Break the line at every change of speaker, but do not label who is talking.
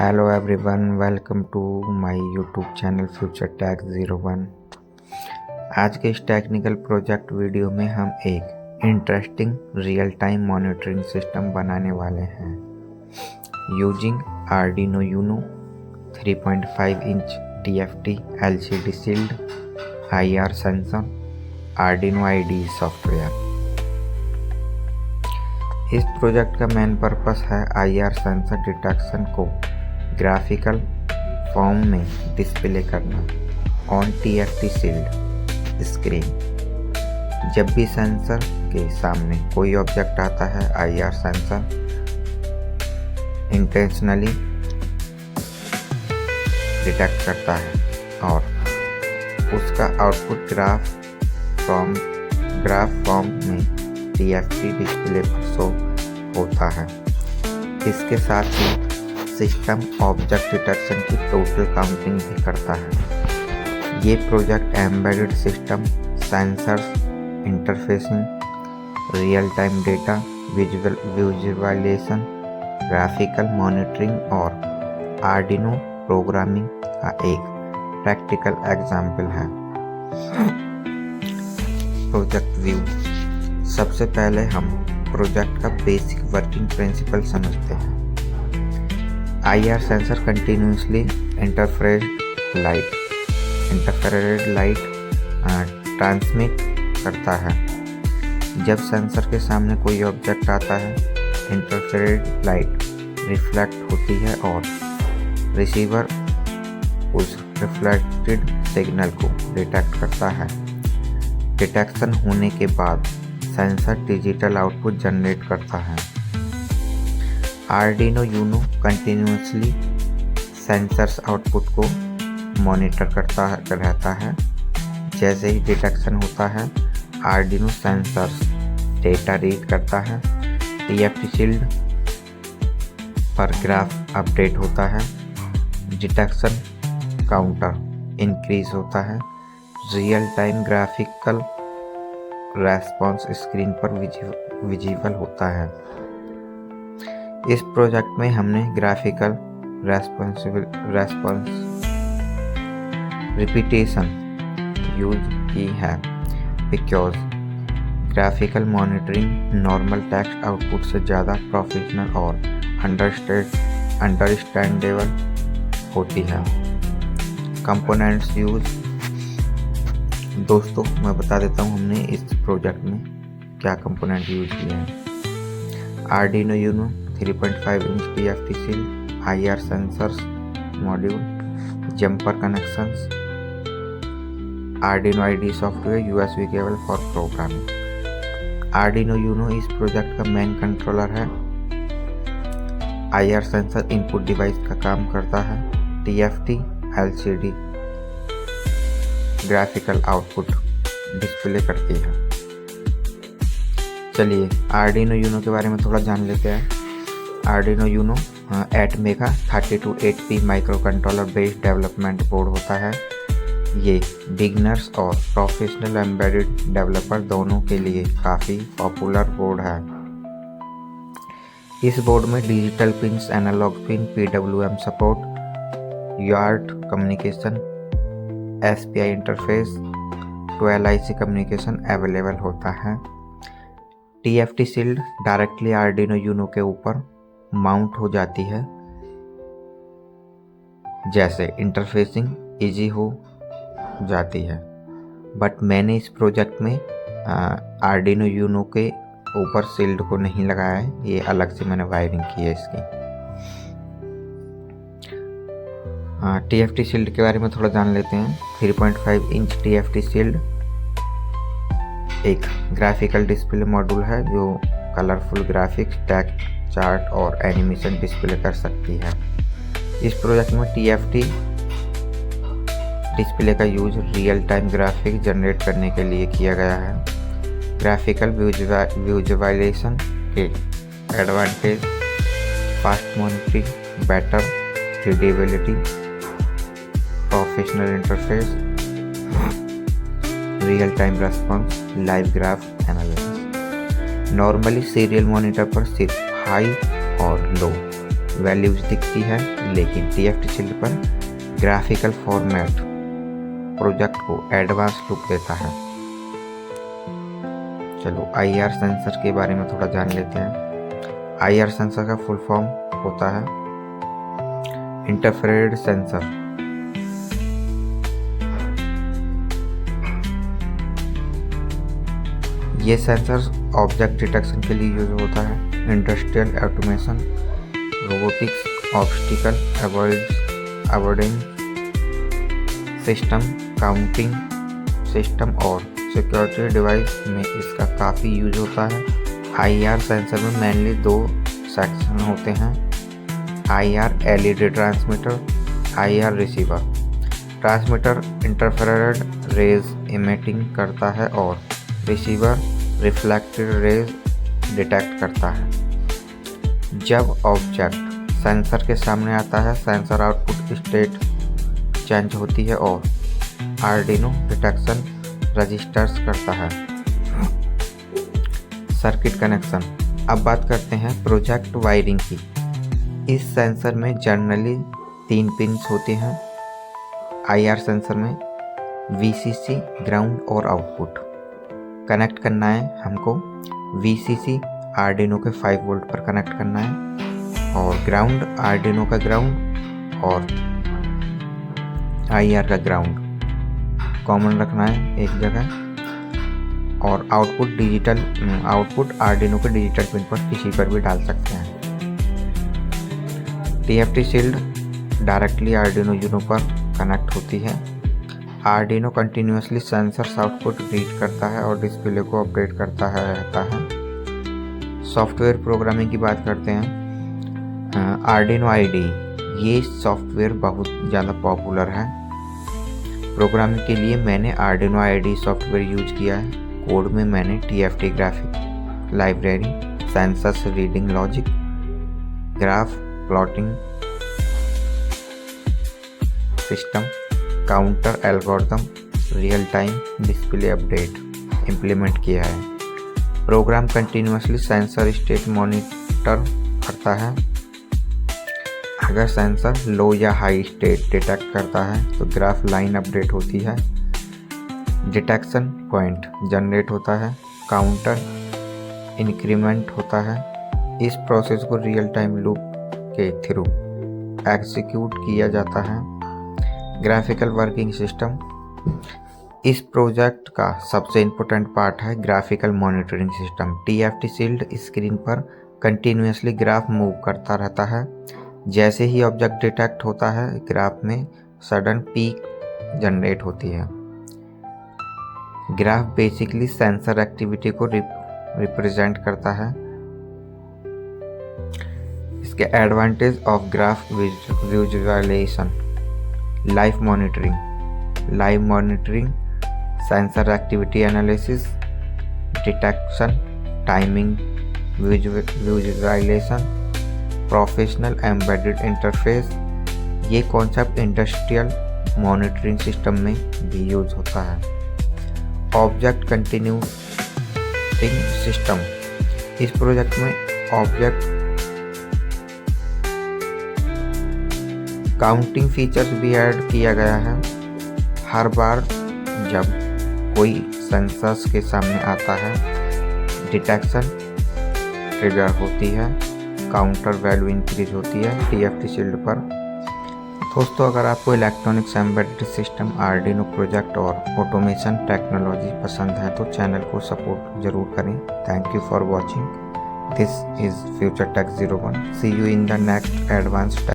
Hello everyone, welcome to my YouTube channel future tag 01। आज के इस टेक्निकल प्रोजेक्ट वीडियो में हम एक interesting real time monitoring system बनाने वाले हैं using Arduino Uno 3.5 inch TFT LCD shield IR sensor Arduino IDE software. इस प्रोजेक्ट का मेन पर्पस है IR सेंसर डिटेक्शन को ग्राफिकल फॉर्म में डिस्प्ले करना ऑन TFT शील्ड स्क्रीन। जब भी सेंसर के सामने कोई ऑब्जेक्ट आता है, IR सेंसर इंटेंशनली डिटेक्ट करता है और उसका आउटपुट ग्राफ फॉर्म में TFT डिस्प्ले पर शो होता है। इसके साथ ही सिस्टम ऑब्जेक्ट डिटेक्शन की टोटल काउंटिंग भी करता है। ये project embedded system, sensors, interfacing, real time data visualization, graphical monitoring और आर्डिनो प्रोग्रामिंग का एक प्रैक्टिकल एग्जाम्पल है। Project view. सबसे पहले हम प्रोजेक्ट का बेसिक वर्किंग प्रिंसिपल समझते हैं। IR sensor continuously infrared light transmit करता है। जब सेंसर के सामने कोई ऑब्जेक्ट आता है, इंटरफ्रेड लाइट रिफ्लेक्ट होती है और रिसीवर उस रिफ्लेक्टेड सिग्नल को डिटेक्ट करता है। डिटेक्शन होने के बाद सेंसर डिजिटल आउटपुट जनरेट करता है। Arduino Uno continuously sensors output को मॉनिटर करता रहता है। जैसे ही डिटेक्शन होता है, आर्डिनो सेंसर्स डेटा रीड करता है। TFT शील्ड पर ग्राफ अपडेट होता है। डिटेक्शन काउंटर इंक्रीज होता है। Real time graphical response screen पर विजिबल होता है। इस प्रोजेक्ट में हमने ग्राफिकल रेस्पॉन्स रिपीटेशन यूज की है because graphical monitoring normal text output से ज़्यादा प्रोफेशनल और अंडरस्टैंडेबल होती है। Components use. दोस्तों, मैं बता देता हूँ हमने इस प्रोजेक्ट में क्या कंपोनेंट यूज किए हैं। Arduino Uno 3.5 inch TFT shield, IR sensors module, jumper connections, Arduino IDE software, USB cable for programming. Arduino Uno इस प्रोजेक्ट का मेन कंट्रोलर है। IR सेंसर इनपुट डिवाइस का काम करता है। TFT LCD graphical output display करती है। चलिए आर्डिनो यूनो के बारे में थोड़ा जान लेते हैं। Arduino Uno ATmega 32HP micro controller based development board होता है। ये बिगिनर्स और प्रोफेशनल एम्बेडेड डेवलपर दोनों के लिए काफ़ी पॉपुलर बोर्ड है। इस बोर्ड में digital pins, analog pin, PWM support, UART communication, SPI interface, 12IC communication available होता है। TFT shield directly Arduino Uno के ऊपर माउंट हो जाती है, जैसे इंटरफेसिंग इजी हो जाती है। बट मैंने इस प्रोजेक्ट में आर्डिनो यूनो के ऊपर शील्ड को नहीं लगाया है, ये अलग से मैंने वायरिंग की है इसकी। TFT शील्ड के बारे में थोड़ा जान लेते हैं। 3.5 इंच TFT शील्ड एक ग्राफिकल डिस्प्ले मॉड्यूल है जो कलरफुल ग्राफिक्स, टेक्स्ट, चार्ट और एनिमेशन डिस्प्ले कर सकती है। इस प्रोजेक्ट में TFT डिस्प्ले का use real time graphic generate करने के लिए किया गया है। ग्राफिकल विजुअलाइजेशन के advantage: fast monitoring, better readability, professional interface, real time response, live graph analysis. Normally serial monitor पर सिर्फ हाई और लो वैल्यूज दिखती है, लेकिन TFT शील्ड पर ग्राफिकल फॉर्मेट प्रोजेक्ट को एडवांस लुक देता है। चलो IR सेंसर के बारे में थोड़ा जान लेते हैं। IR सेंसर का फुल फॉर्म होता है इंटरफ्रेरेड सेंसर। ये सेंसर ऑब्जेक्ट डिटेक्शन के लिए यूज होता है। Industrial automation, robotics, obstacle avoidance system, counting system और सिक्योरिटी डिवाइस में इसका काफ़ी यूज होता है। IR सेंसर में मेनली 2 सेक्शन होते हैं, IR LED transmitter, IR receiver. Transmitter infrared rays emitting करता है और रिसीवर रिफ्लेक्टेड रेज डिटेक्ट करता है। जब ऑब्जेक्ट सेंसर के सामने आता है, सेंसर आउटपुट स्टेट चेंज होती है और आर्डिनो डिटेक्शन रजिस्टर्स करता है। Circuit connection. अब बात करते हैं प्रोजेक्ट वायरिंग की। इस सेंसर में जनरली 3 पिंस होते हैं। IR सेंसर में VCC, ग्राउंड और आउटपुट। कनेक्ट करना है हमको VCC आर्डिनो के 5 वोल्ट पर कनेक्ट करना है और ग्राउंड आर्डिनो का ग्राउंड और IR का ग्राउंड कॉमन रखना है एक जगह, और आउटपुट आर्डिनो के डिजिटल पिन पर किसी पर भी डाल सकते हैं। TFT shield directly Arduino Uno पर कनेक्ट होती है। Arduino continuously sensors output read करता है और डिस्प्ले को अपडेट करता रहता है। सॉफ्टवेयर प्रोग्रामिंग की बात करते हैं। आर्डिनो IDE, ये सॉफ्टवेयर बहुत ज़्यादा पॉपुलर है। प्रोग्रामिंग के लिए मैंने आर्डिनो IDE सॉफ्टवेयर यूज किया है। कोड में मैंने TFT graphic library, sensors reading logic, graph plotting system, counter algorithm, real time display update implement किया है। Program continuously sensor state monitor करता है। अगर सेंसर लो या हाई स्टेट डिटेक्ट करता है तो ग्राफ लाइन अपडेट होती है। डिटेक्शन पॉइंट जनरेट होता है। काउंटर इंक्रीमेंट होता है। इस प्रोसेस को रियल टाइम लूप के थ्रू एग्जीक्यूट किया जाता है। Graphical working system. इस प्रोजेक्ट का सबसे इम्पोर्टेंट पार्ट है graphical monitoring system. TFT shield screen पर कंटिन्यूसली ग्राफ मूव करता रहता है। जैसे ही ऑब्जेक्ट डिटेक्ट होता है, ग्राफ में सडन पीक जनरेट होती है। ग्राफ बेसिकली सेंसर एक्टिविटी को रिप्रेजेंट करता है। इसके advantage of graph visualization. Live monitoring, sensor activity analysis, detection, timing, visualization, professional embedded interface. ये कॉन्सेप्ट इंडस्ट्रियल मॉनिटरिंग सिस्टम में भी यूज होता है। Object continuing system. इस प्रोजेक्ट में ऑब्जेक्ट काउंटिंग फीचर्स भी ऐड किया गया है। हर बार जब कोई सेंसर्स के सामने आता है, डिटेक्शन ट्रिगर होती है, काउंटर वैल्यू इंक्रीज होती है TFT शील्ड पर। दोस्तों, अगर आपको electronics embedded system, Arduino project और ऑटोमेशन टेक्नोलॉजी पसंद है तो चैनल को सपोर्ट जरूर करें। Thank you for watching. This is future tech 01। See you in the next advance